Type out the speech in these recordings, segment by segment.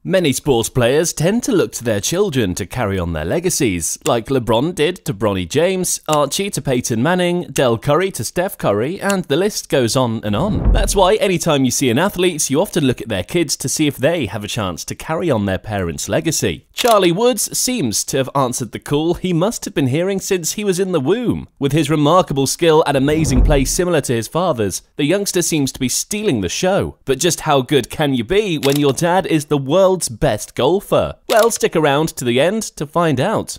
Many sports players tend to look to their children to carry on their legacies, like LeBron did to Bronny James, Archie to Peyton Manning, Dell Curry to Steph Curry, and the list goes on and on. That's why anytime you see an athlete, you often look at their kids to see if they have a chance to carry on their parents' legacy. Charlie Woods seems to have answered the call he must have been hearing since he was in the womb. With his remarkable skill and amazing play similar to his father's, the youngster seems to be stealing the show. But just how good can you be when your dad is the world's best golfer? Well, stick around to the end to find out.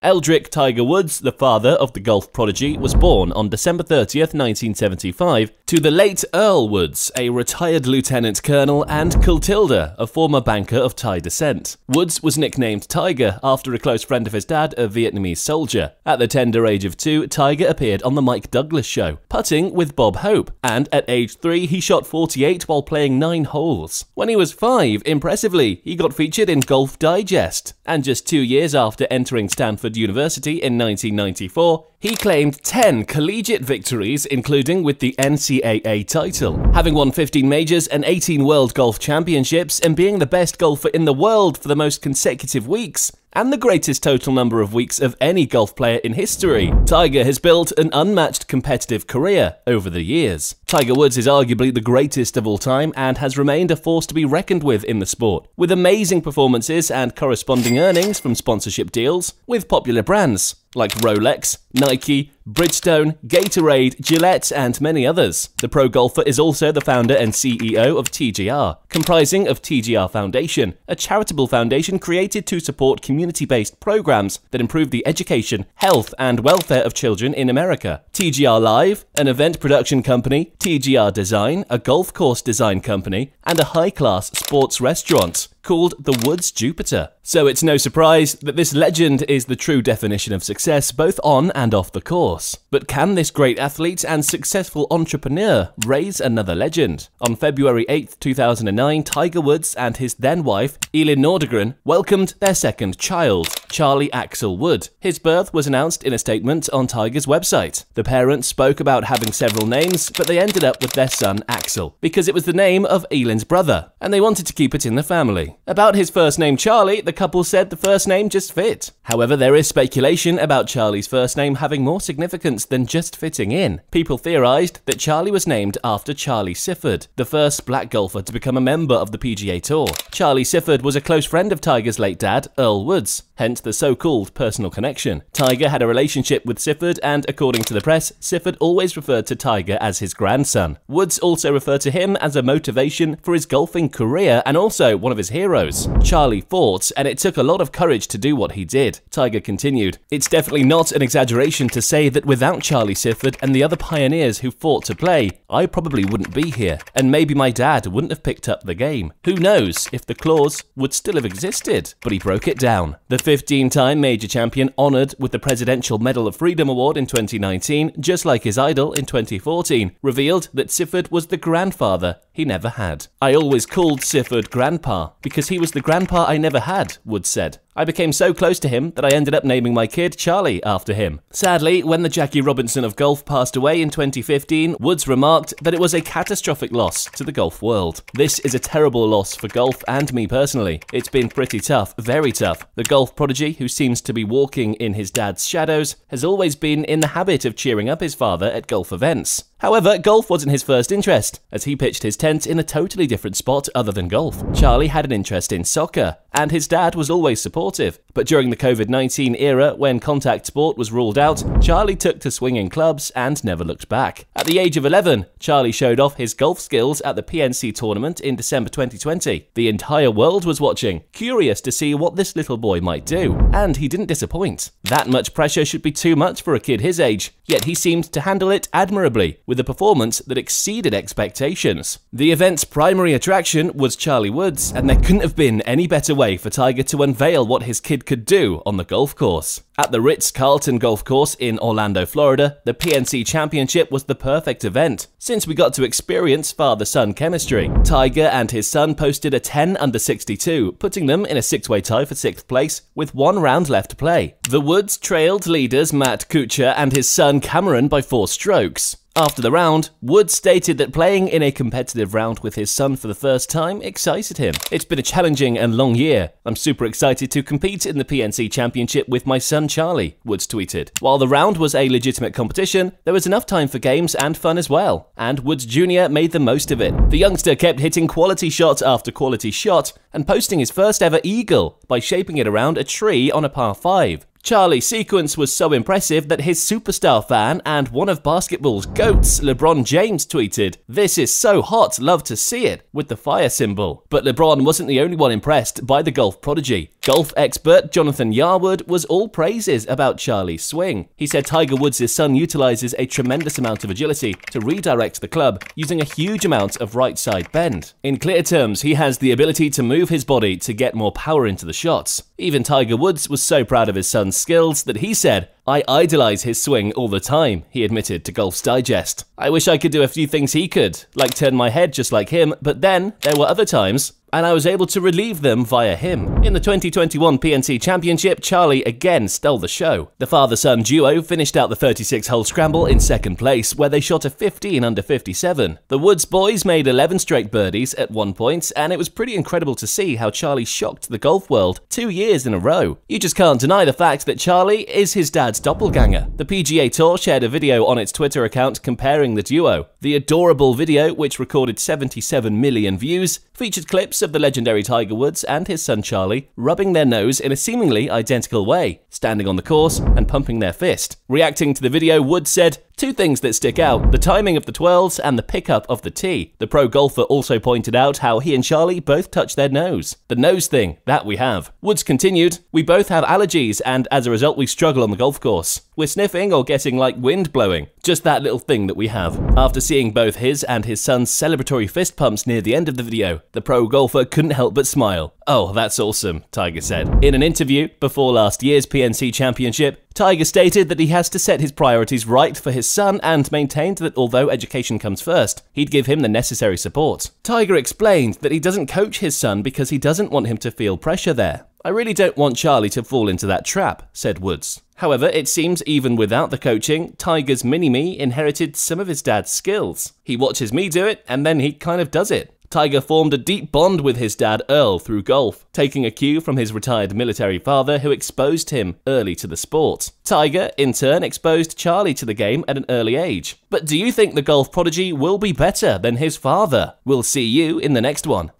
Eldrick Tiger Woods, the father of the golf prodigy, was born on December 30th, 1975, to the late Earl Woods, a retired lieutenant colonel, and Clotilda, a former banker of Thai descent. Woods was nicknamed Tiger after a close friend of his dad, a Vietnamese soldier. At the tender age of 2, Tiger appeared on The Mike Douglas Show, putting with Bob Hope, and at age 3, he shot 48 while playing 9 holes. When he was 5, impressively, he got featured in Golf Digest, and just 2 years after entering Stanford University in 1994, he claimed 10 collegiate victories, including with the NCAA title. Having won 15 majors and 18 World Golf Championships and being the best golfer in the world for the most consecutive weeks, and the greatest total number of weeks of any golf player in history, Tiger has built an unmatched competitive career over the years. Tiger Woods is arguably the greatest of all time and has remained a force to be reckoned with in the sport, with amazing performances and corresponding earnings from sponsorship deals with popular brands like Rolex, Nike, Bridgestone, Gatorade, Gillette, and many others. The pro golfer is also the founder and CEO of TGR, comprising of TGR Foundation, a charitable foundation created to support community-based programs that improve the education, health, and welfare of children in America. TGR Live, an event production company, TGR Design, a golf course design company, and a high-class sports restaurant called the Woods Jupiter. So it's no surprise that this legend is the true definition of success both on and off the course. But can this great athlete and successful entrepreneur raise another legend? On February 8, 2009, Tiger Woods and his then-wife, Elin Nordegren, welcomed their second child, Charlie Axel Wood. His birth was announced in a statement on Tiger's website. The parents spoke about having several names, but they ended up with their son Axel, because it was the name of Elin's brother, and they wanted to keep it in the family. About his first name Charlie, the couple said the first name just fit. However, there is speculation about Charlie's first name having more significance than just fitting in. People theorized that Charlie was named after Charlie Sifford, the first black golfer to become a member of the PGA Tour. Charlie Sifford was a close friend of Tiger's late dad, Earl Woods, hence the so-called personal connection. Tiger had a relationship with Sifford, and according to the press, Sifford always referred to Tiger as his grandson. Woods also referred to him as a motivation for his golfing career and also one of his heroes. Charlie fought, and it took a lot of courage to do what he did. Tiger continued, "It's definitely not an exaggeration to say that without Charlie Sifford and the other pioneers who fought to play, I probably wouldn't be here, and maybe my dad wouldn't have picked up the game. Who knows if the clause would still have existed?" But he broke it down. The 15-time major champion, honored with the Presidential Medal of Freedom Award in 2019, just like his idol in 2014, revealed that Sifford was the grandfather he never had. "I always called Sifford Grandpa because he was the grandpa I never had," Woods said. "I became so close to him that I ended up naming my kid Charlie after him." Sadly, when the Jackie Robinson of golf passed away in 2015, Woods remarked that it was a catastrophic loss to the golf world. "This is a terrible loss for golf and me personally. It's been pretty tough, very tough. The golf prodigy, who seems to be walking in his dad's shadows, has always been in the habit of cheering up his father at golf events. However, golf wasn't his first interest, as he pitched his tent in a totally different spot other than golf. Charlie had an interest in soccer, and his dad was always supportive. But during the COVID-19 era, when contact sport was ruled out, Charlie took to swinging clubs and never looked back. At the age of 11, Charlie showed off his golf skills at the PNC tournament in December 2020. The entire world was watching, curious to see what this little boy might do, and he didn't disappoint. That much pressure should be too much for a kid his age, yet he seemed to handle it admirably, with a performance that exceeded expectations. The event's primary attraction was Charlie Woods, and there couldn't have been any better way for Tiger to unveil what his kid could do on the golf course. At the Ritz-Carlton Golf Course in Orlando, Florida, the PNC Championship was the perfect event, since we got to experience father-son chemistry. Tiger and his son posted a 10 under 62, putting them in a 6-way tie for 6th place, with 1 round left to play. The Woods trailed leaders Matt Kuchar and his son Cameron by 4 strokes. After the round, Woods stated that playing in a competitive round with his son for the first time excited him. "It's been a challenging and long year. I'm super excited to compete in the PNC Championship with my son Charlie," Woods tweeted. While the round was a legitimate competition, there was enough time for games and fun as well, and Woods Jr. made the most of it. The youngster kept hitting quality shot after quality shot and posting his first ever eagle by shaping it around a tree on a par 5. Charlie's sequence was so impressive that his superstar fan and one of basketball's GOATs, LeBron James, tweeted, "This is so hot, love to see it," with the fire symbol. But LeBron wasn't the only one impressed by the golf prodigy. Golf expert Jonathan Yarwood was all praises about Charlie's swing. He said Tiger Woods' son utilizes a tremendous amount of agility to redirect the club using a huge amount of right side bend. In clear terms, he has the ability to move his body to get more power into the shots. Even Tiger Woods was so proud of his son's skills that he said, "I idolize his swing all the time," he admitted to Golf's Digest. "I wish I could do a few things he could, like turn my head just like him, but then there were other times and I was able to relieve them via him." In the 2021 PNC Championship, Charlie again stole the show. The father-son duo finished out the 36-hole scramble in second place, where they shot a 15 under 57. The Woods boys made 11 straight birdies at one point, and it was pretty incredible to see how Charlie shocked the golf world 2 years in a row. You just can't deny the fact that Charlie is his dad's doppelganger. The PGA Tour shared a video on its Twitter account comparing the duo. The adorable video, which recorded 77 million views, featured clips of the legendary Tiger Woods and his son Charlie rubbing their nose in a seemingly identical way, standing on the course and pumping their fist. Reacting to the video, Woods said, "Two things that stick out, the timing of the twirls and the pickup of the tee." The pro golfer also pointed out how he and Charlie both touch their nose. "The nose thing, that we have." Woods continued, "We both have allergies and as a result we struggle on the golf course. We're sniffing or getting like wind blowing. Just that little thing that we have." After seeing both his and his son's celebratory fist pumps near the end of the video, the pro golfer couldn't help but smile. "Oh, that's awesome," Tiger said. In an interview before last year's PNC Championship, Tiger stated that he has to set his priorities right for his son and maintained that although education comes first, he'd give him the necessary support. Tiger explained that he doesn't coach his son because he doesn't want him to feel pressure there. "I really don't want Charlie to fall into that trap," said Woods. However, it seems even without the coaching, Tiger's mini-me inherited some of his dad's skills. He watches me do it, and then he kind of does it. Tiger formed a deep bond with his dad Earl through golf, taking a cue from his retired military father who exposed him early to the sport. Tiger, in turn, exposed Charlie to the game at an early age. But do you think the golf prodigy will be better than his father? We'll see you in the next one.